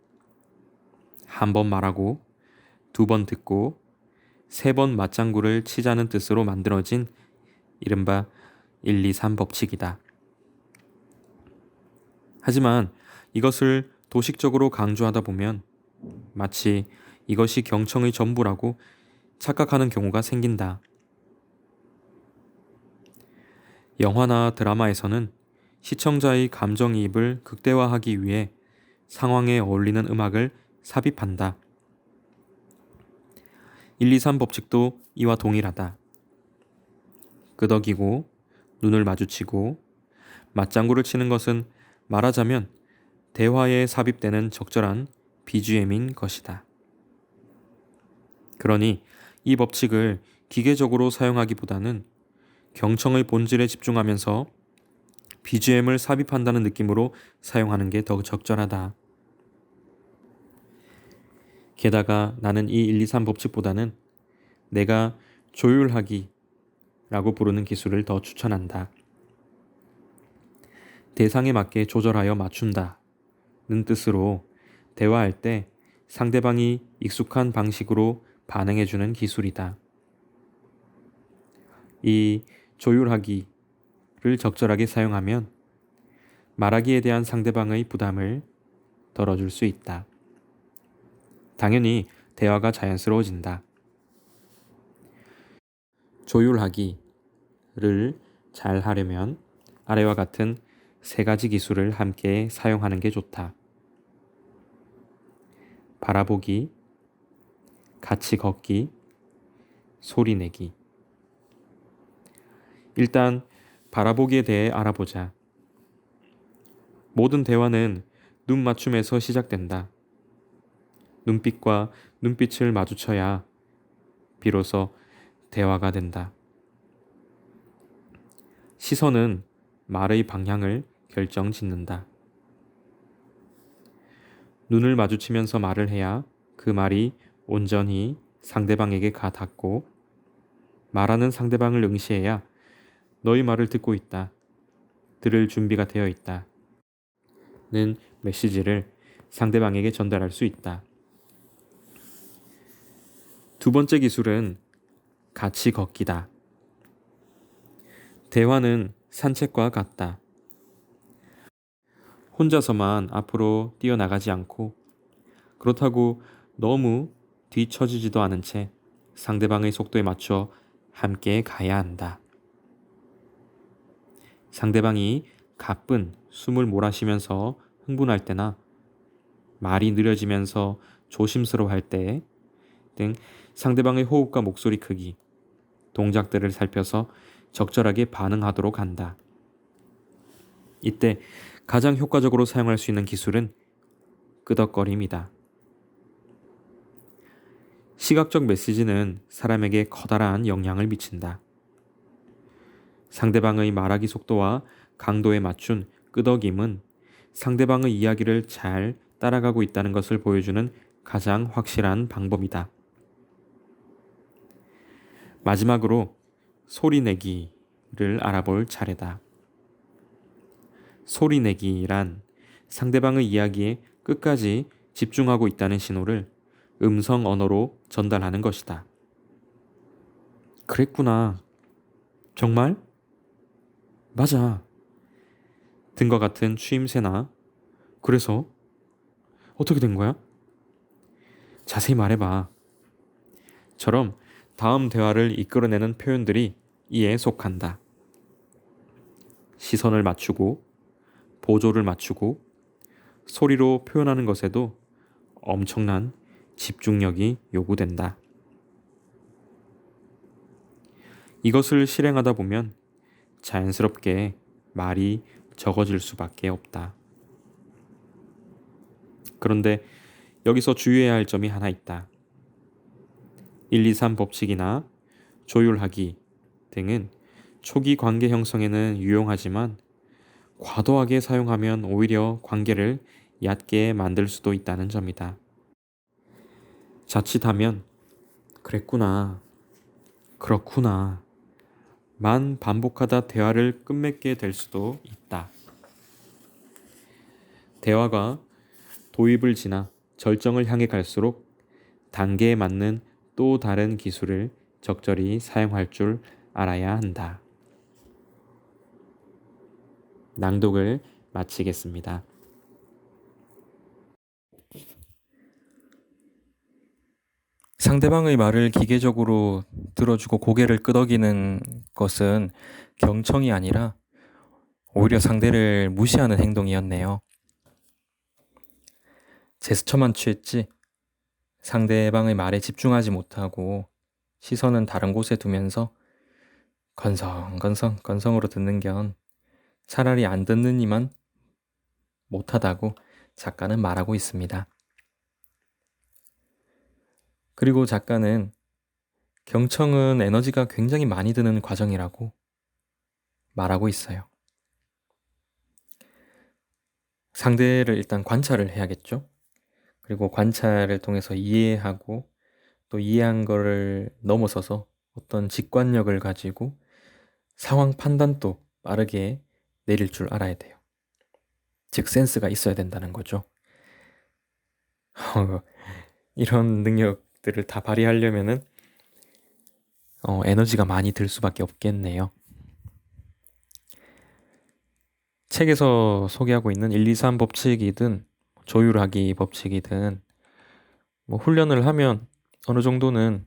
한 번 말하고, 두 번 듣고, 세 번 맞장구를 치자는 뜻으로 만들어진 이른바 1, 2, 3 법칙이다. 하지만 이것을 도식적으로 강조하다 보면 마치 이것이 경청의 전부라고 착각하는 경우가 생긴다. 영화나 드라마에서는 시청자의 감정이입을 극대화하기 위해 상황에 어울리는 음악을 삽입한다. 1, 2, 3 법칙도 이와 동일하다. 끄덕이고 눈을 마주치고 맞장구를 치는 것은 말하자면 대화에 삽입되는 적절한 BGM인 것이다. 그러니 이 법칙을 기계적으로 사용하기보다는 경청의 본질에 집중하면서 BGM을 삽입한다는 느낌으로 사용하는 게 더 적절하다. 게다가 나는 이 1, 2, 3 법칙보다는 내가 조율하기 라고 부르는 기술을 더 추천한다. 대상에 맞게 조절하여 맞춘다 는 뜻으로 대화할 때 상대방이 익숙한 방식으로 반응해주는 기술이다. 이 조율하기를 적절하게 사용하면 말하기에 대한 상대방의 부담을 덜어줄 수 있다. 당연히 대화가 자연스러워진다. 조율하기를 잘 하려면 아래와 같은 세 가지 기술을 함께 사용하는 게 좋다. 바라보기, 같이 걷기, 소리 내기. 일단 바라보기에 대해 알아보자. 모든 대화는 눈 맞춤에서 시작된다. 눈빛과 눈빛을 마주쳐야 비로소 대화가 된다. 시선은 말의 방향을 결정짓는다. 눈을 마주치면서 말을 해야 그 말이 온전히 상대방에게 가 닿고, 말하는 상대방을 응시해야 너의 말을 듣고 있다, 들을 준비가 되어 있다 는 메시지를 상대방에게 전달할 수 있다. 두 번째 기술은 같이 걷기다. 대화는 산책과 같다. 혼자서만 앞으로 뛰어나가지 않고, 그렇다고 너무 뒤처지지도 않은 채 상대방의 속도에 맞춰 함께 가야 한다. 상대방이 가쁜 숨을 몰아쉬면서 흥분할 때나 말이 느려지면서 조심스러워할 때 등 상대방의 호흡과 목소리 크기, 동작들을 살펴서 적절하게 반응하도록 한다. 이때 가장 효과적으로 사용할 수 있는 기술은 끄덕거림이다. 시각적 메시지는 사람에게 커다란 영향을 미친다. 상대방의 말하기 속도와 강도에 맞춘 끄덕임은 상대방의 이야기를 잘 따라가고 있다는 것을 보여주는 가장 확실한 방법이다. 마지막으로 소리 내기를 알아볼 차례다. 소리 내기란 상대방의 이야기에 끝까지 집중하고 있다는 신호를 음성 언어로 전달하는 것이다. 그랬구나. 정말? 맞아. 등과 같은 추임새나 그래서 어떻게 된 거야? 자세히 말해봐. 처럼 다음 대화를 이끌어내는 표현들이 이에 속한다. 시선을 맞추고, 보조를 맞추고, 소리로 표현하는 것에도 엄청난 집중력이 요구된다. 이것을 실행하다 보면 자연스럽게 말이 적어질 수밖에 없다. 그런데 여기서 주의해야 할 점이 하나 있다. 1, 2, 3 법칙이나 조율하기 등은 초기 관계 형성에는 유용하지만 과도하게 사용하면 오히려 관계를 얕게 만들 수도 있다는 점이다. 자칫하면 그랬구나, 그렇구나 만 반복하다 대화를 끝맺게 될 수도 있다. 대화가 도입을 지나 절정을 향해 갈수록 단계에 맞는 또 다른 기술을 적절히 사용할 줄 알아야 한다. 낭독을 마치겠습니다. 상대방의 말을 기계적으로 들어주고 고개를 끄덕이는 것은 경청이 아니라 오히려 상대를 무시하는 행동이었네요. 제스처만 취했지 상대방의 말에 집중하지 못하고 시선은 다른 곳에 두면서 건성으로 듣는 견 차라리 안 듣는 이만 못하다고 작가는 말하고 있습니다. 그리고 작가는 경청은 에너지가 굉장히 많이 드는 과정이라고 말하고 있어요. 상대를 일단 관찰을 해야겠죠. 그리고 관찰을 통해서 이해하고 또 이해한 거를 넘어서서 어떤 직관력을 가지고 상황 판단도 빠르게 내릴 줄 알아야 돼요. 즉 센스가 있어야 된다는 거죠. 이런 능력들을 다 발휘하려면은 에너지가 많이 들 수밖에 없겠네요. 책에서 소개하고 있는 1, 2, 3 법칙이든 조율하기 법칙이든 뭐 훈련을 하면 어느 정도는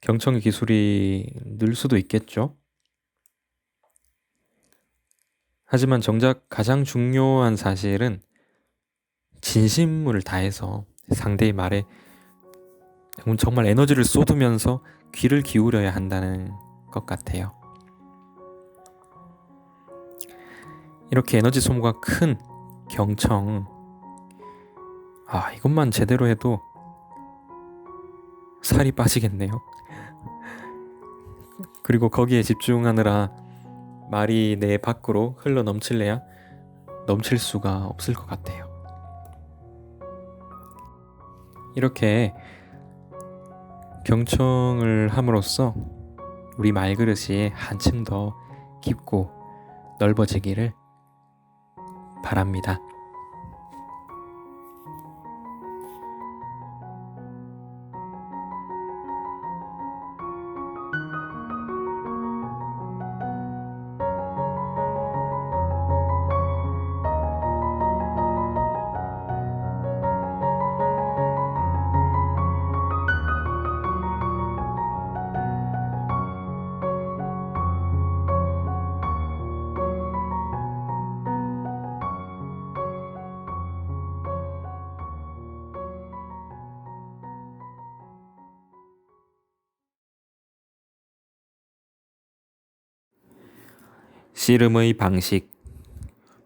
경청의 기술이 늘 수도 있겠죠. 하지만 정작 가장 중요한 사실은 진심을 다해서 상대의 말에 정말 에너지를 쏟으면서 귀를 기울여야 한다는 것 같아요. 이렇게 에너지 소모가 큰 경청, 이것만 제대로 해도 살이 빠지겠네요. 그리고 거기에 집중하느라 말이 내 밖으로 흘러 넘칠래야 넘칠 수가 없을 것 같아요. 이렇게 경청을 함으로써 우리 말그릇이 한층 더 깊고 넓어지기를 바랍니다. 씨름의 방식,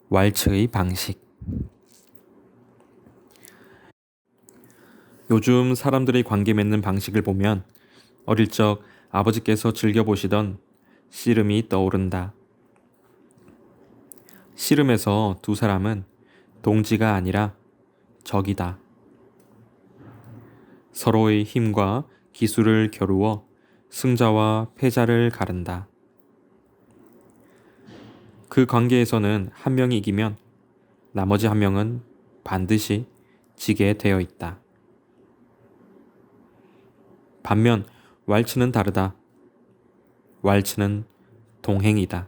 왈츠의 방식. 요즘 사람들의 관계 맺는 방식을 보면 어릴 적 아버지께서 즐겨보시던 씨름이 떠오른다. 씨름에서 두 사람은 동지가 아니라 적이다. 서로의 힘과 기술을 겨루어 승자와 패자를 가른다. 그 관계에서는 한 명이 이기면 나머지 한 명은 반드시 지게 되어 있다. 반면 왈츠는 다르다. 왈츠는 동행이다.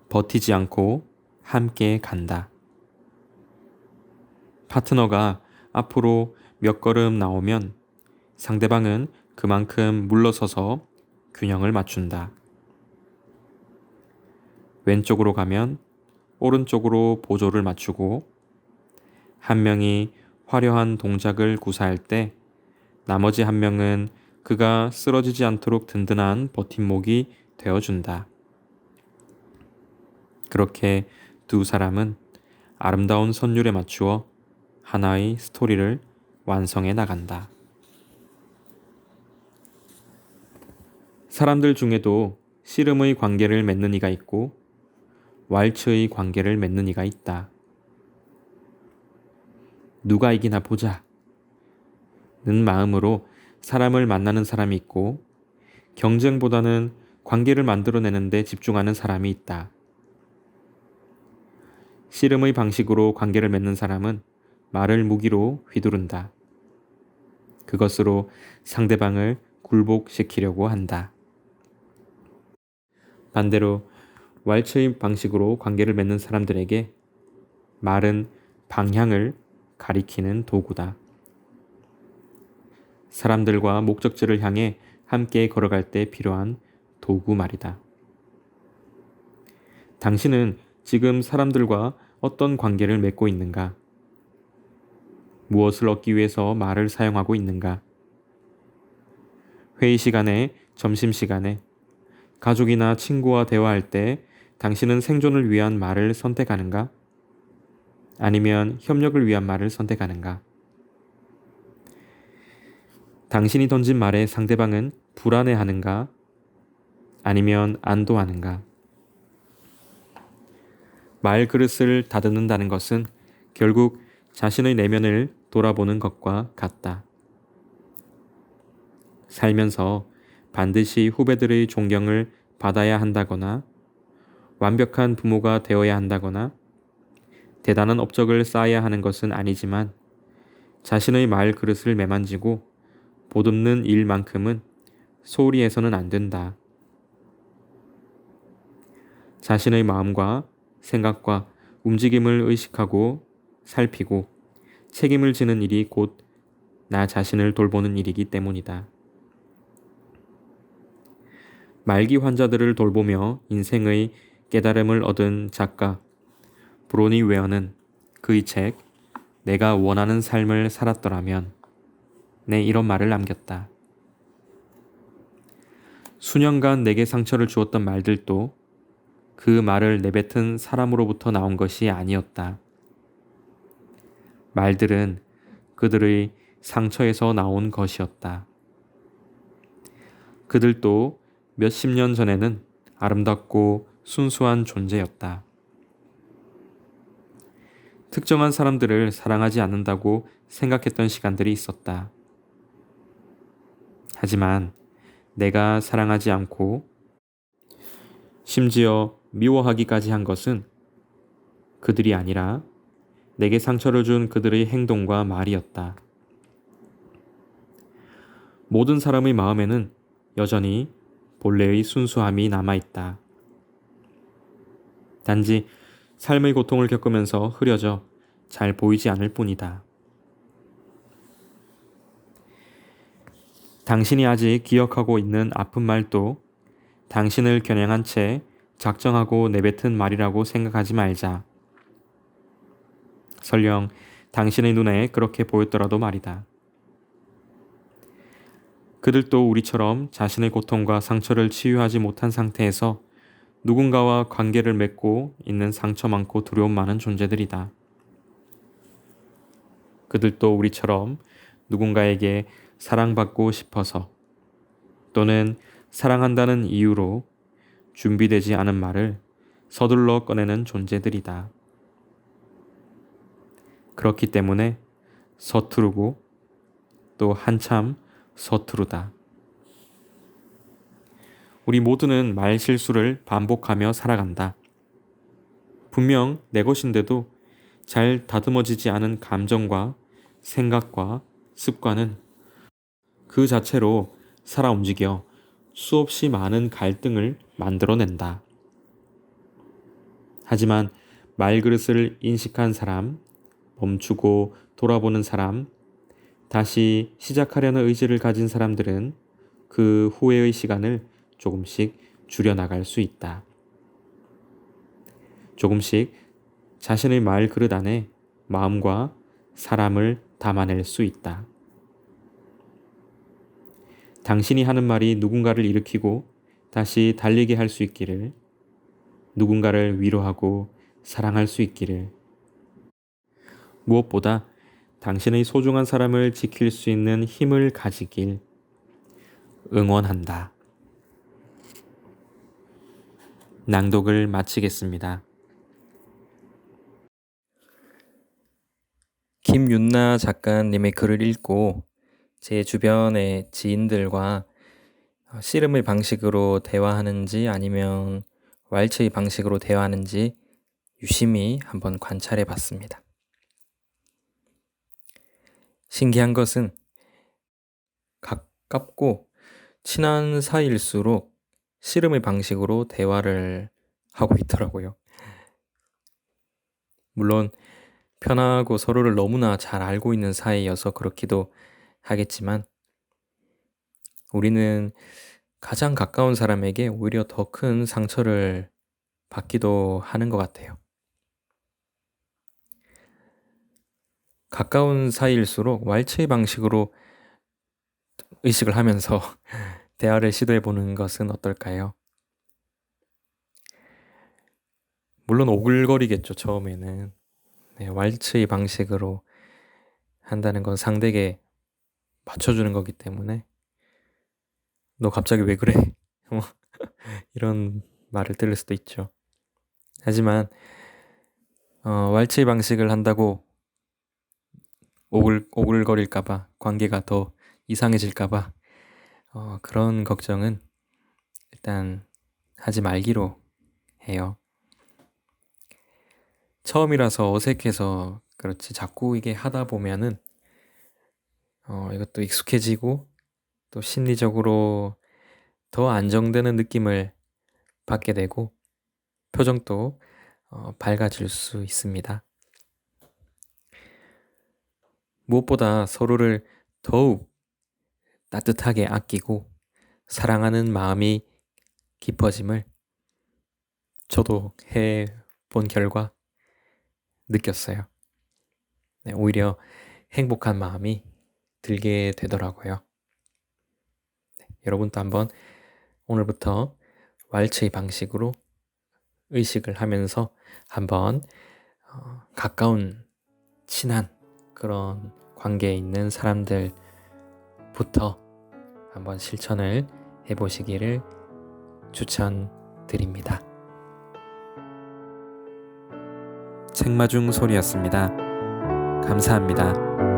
버티지 않고 함께 간다. 파트너가 앞으로 몇 걸음 나오면 상대방은 그만큼 물러서서 균형을 맞춘다. 왼쪽으로 가면 오른쪽으로 보조를 맞추고 한 명이 화려한 동작을 구사할 때 나머지 한 명은 그가 쓰러지지 않도록 든든한 버팀목이 되어준다. 그렇게 두 사람은 아름다운 선율에 맞추어 하나의 스토리를 완성해 나간다. 사람들 중에도 씨름의 관계를 맺는 이가 있고 왈츠의 관계를 맺는 이가 있다. 누가 이기나 보자 는 마음으로 사람을 만나는 사람이 있고 경쟁보다는 관계를 만들어내는 데 집중하는 사람이 있다. 씨름의 방식으로 관계를 맺는 사람은 말을 무기로 휘두른다. 그것으로 상대방을 굴복시키려고 한다. 반대로 왈츠의 방식으로 관계를 맺는 사람들에게 말은 방향을 가리키는 도구다. 사람들과 목적지를 향해 함께 걸어갈 때 필요한 도구 말이다. 당신은 지금 사람들과 어떤 관계를 맺고 있는가? 무엇을 얻기 위해서 말을 사용하고 있는가? 회의 시간에, 점심 시간에, 가족이나 친구와 대화할 때 당신은 생존을 위한 말을 선택하는가? 아니면 협력을 위한 말을 선택하는가? 당신이 던진 말에 상대방은 불안해하는가? 아니면 안도하는가? 말 그릇을 다듬는다는 것은 결국 자신의 내면을 돌아보는 것과 같다. 살면서 반드시 후배들의 존경을 받아야 한다거나 완벽한 부모가 되어야 한다거나 대단한 업적을 쌓아야 하는 것은 아니지만 자신의 말 그릇을 매만지고 보듬는 일만큼은 소홀히 해서는 안 된다. 자신의 마음과 생각과 움직임을 의식하고 살피고 책임을 지는 일이 곧 나 자신을 돌보는 일이기 때문이다. 말기 환자들을 돌보며 인생의 깨달음을 얻은 작가 브로니 웨어는 그의 책 내가 원하는 삶을 살았더라면 내 이런 말을 남겼다. 수년간 내게 상처를 주었던 말들도 그 말을 내뱉은 사람으로부터 나온 것이 아니었다. 말들은 그들의 상처에서 나온 것이었다. 그들도 몇십 년 전에는 아름답고 순수한 존재였다. 특정한 사람들을 사랑하지 않는다고 생각했던 시간들이 있었다. 하지만 내가 사랑하지 않고 심지어 미워하기까지 한 것은 그들이 아니라 내게 상처를 준 그들의 행동과 말이었다. 모든 사람의 마음에는 여전히 본래의 순수함이 남아있다. 단지 삶의 고통을 겪으면서 흐려져 잘 보이지 않을 뿐이다. 당신이 아직 기억하고 있는 아픈 말도 당신을 겨냥한 채 작정하고 내뱉은 말이라고 생각하지 말자. 설령 당신의 눈에 그렇게 보였더라도 말이다. 그들도 우리처럼 자신의 고통과 상처를 치유하지 못한 상태에서 누군가와 관계를 맺고 있는 상처 많고 두려움 많은 존재들이다. 그들도 우리처럼 누군가에게 사랑받고 싶어서 또는 사랑한다는 이유로 준비되지 않은 말을 서둘러 꺼내는 존재들이다. 그렇기 때문에 서투르고 또 한참 서투르다. 우리 모두는 말 실수를 반복하며 살아간다. 분명 내 것인데도 잘 다듬어지지 않은 감정과 생각과 습관은 그 자체로 살아 움직여 수없이 많은 갈등을 만들어낸다. 하지만 말그릇을 인식한 사람, 멈추고 돌아보는 사람, 다시 시작하려는 의지를 가진 사람들은 그 후회의 시간을 조금씩 줄여나갈 수 있다. 조금씩 자신의 말 그릇 안에 마음과 사람을 담아낼 수 있다. 당신이 하는 말이 누군가를 일으키고 다시 달리게 할 수 있기를, 누군가를 위로하고 사랑할 수 있기를, 무엇보다 당신의 소중한 사람을 지킬 수 있는 힘을 가지길 응원한다. 낭독을 마치겠습니다. 김윤나 작가님의 글을 읽고 제 주변의 지인들과 씨름의 방식으로 대화하는지 아니면 왈츠의 방식으로 대화하는지 유심히 한번 관찰해 봤습니다. 신기한 것은 가깝고 친한 사이일수록 씨름의 방식으로 대화를 하고 있더라고요. 물론 편하고 서로를 너무나 잘 알고 있는 사이여서 그렇기도 하겠지만 우리는 가장 가까운 사람에게 오히려 더 큰 상처를 받기도 하는 것 같아요. 가까운 사이일수록 왈츠의 방식으로 의식을 하면서 대화를 시도해 보는 것은 어떨까요? 물론 오글거리겠죠, 처음에는. 네, 왈츠의 방식으로 한다는 건 상대에게 맞춰주는 거기 때문에 너 갑자기 왜 그래? 이런 말을 들을 수도 있죠. 하지만 왈츠의 방식을 한다고 오글거릴까봐, 관계가 더 이상해질까봐 그런 걱정은 일단 하지 말기로 해요. 처음이라서 어색해서 그렇지, 자꾸 이게 하다 보면은 이것도 익숙해지고 또 심리적으로 더 안정되는 느낌을 받게 되고 표정도 밝아질 수 있습니다. 무엇보다 서로를 더욱 따뜻하게 아끼고 사랑하는 마음이 깊어짐을 저도 해본 결과 느꼈어요. 네, 오히려 행복한 마음이 들게 되더라고요. 네, 여러분도 한번 오늘부터 왈츠의 방식으로 의식을 하면서 한번 가까운 친한 그런 관계에 있는 사람들부터 한번 실천을 해보시기를 추천드립니다. 책마중 소리였습니다. 감사합니다.